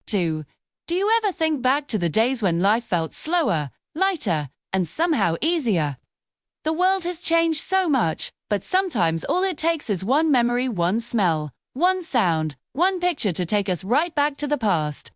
2. Do you ever think back to the days when life felt slower, lighter, and somehow easier? The world has changed so much, but sometimes all it takes is one memory, one smell, one sound, one picture to take us right back to the past.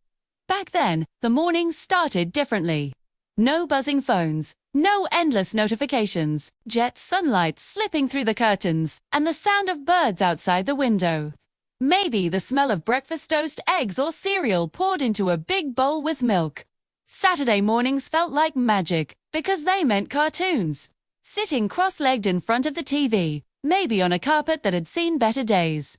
Back then, the mornings started differently. No buzzing phones, no endless notifications, jet sunlight slipping through the curtains, and the sound of birds outside the window. Maybe the smell of breakfast toast, eggs, or cereal poured into a big bowl with milk. Saturday mornings felt like magic because they meant cartoons. Sitting cross-legged in front of the TV, maybe on a carpet that had seen better days.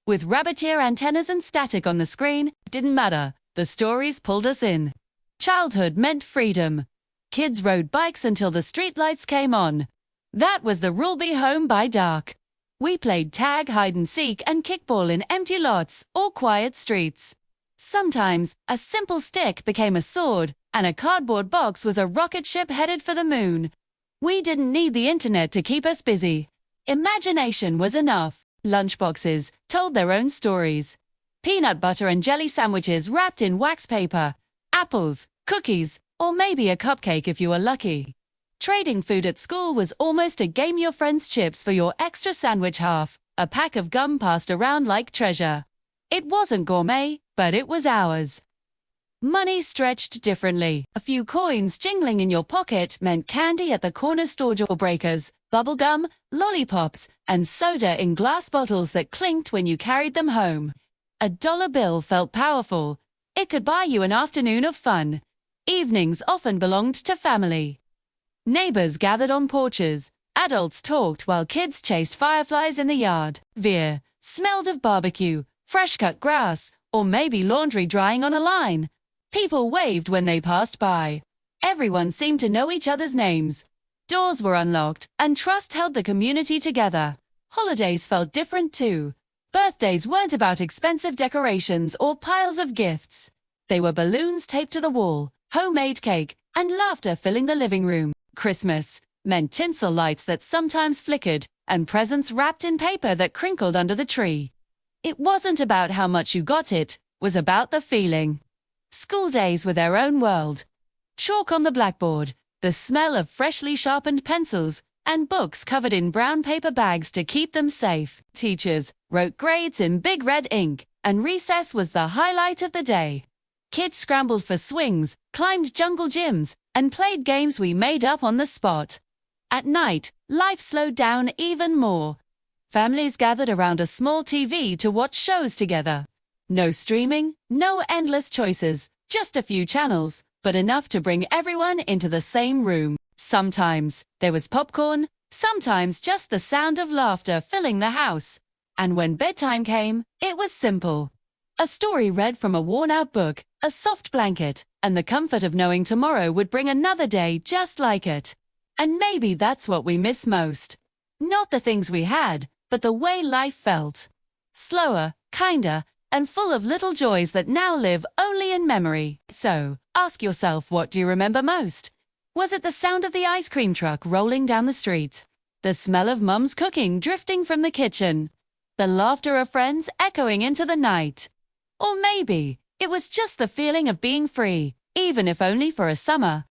With rabbit ear antennas and static on the screen, it didn't matter. The stories pulled us in. Childhood meant freedom. Kids rode bikes until the streetlights came on. That was the rule: be home by dark. We played tag, hide and seek, and kickball in empty lots or quiet streets. Sometimes, a simple stick became a sword, and a cardboard box was a rocket ship headed for the moon. We didn't need the internet to keep us busy. Imagination was enough. Lunchboxes told their own stories. Peanut butter and jelly sandwiches wrapped in wax paper. Apples, cookies, or maybe a cupcake if you were lucky. Trading food at school was almost a game. Your friends' chips for your extra sandwich half. A pack of gum passed around like treasure. It wasn't gourmet, but it was ours. Money stretched differently. A few coins jingling in your pocket meant candy at the corner store, jawbreakers, bubblegum, lollipops, and soda in glass bottles that clinked when you carried them home. A dollar bill felt powerful. It could buy you an afternoon of fun. Evenings often belonged to family. Neighbors gathered on porches. Adults talked while kids chased fireflies in the yard. Beer smelled of barbecue, fresh-cut grass, or maybe laundry drying on a line. People waved when they passed by. Everyone seemed to know each other's names. Doors were unlocked, and trust held the community together. Holidays felt different too. Birthdays weren't about expensive decorations or piles of gifts. They were balloons taped to the wall, homemade cake, and laughter filling the living room. Christmas meant tinsel lights that sometimes flickered, and presents wrapped in paper that crinkled under the tree. It wasn't about how much you got, it was about the feeling. School days were their own world. Chalk on the blackboard, the smell of freshly sharpened pencils, and books covered in brown paper bags to keep them safe. Teachers wrote grades in big red ink, and recess was the highlight of the day. Kids scrambled for swings, climbed jungle gyms, and played games we made up on the spot. At night, life slowed down even more. Families gathered around a small TV to watch shows together. No streaming, no endless choices, just a few channels, but enough to bring everyone into the same room. Sometimes there was popcorn, sometimes just the sound of laughter filling the house. And when bedtime came, it was simple. A story read from a worn-out book, a soft blanket, and the comfort of knowing tomorrow would bring another day just like it. And maybe that's what we miss most. Not the things we had, but the way life felt. Slower, kinder, and full of little joys that now live only in memory. So, ask yourself, what do you remember most? Was it the sound of the ice cream truck rolling down the street? The smell of Mum's cooking drifting from the kitchen? The laughter of friends echoing into the night? Or maybe it was just the feeling of being free, even if only for a summer.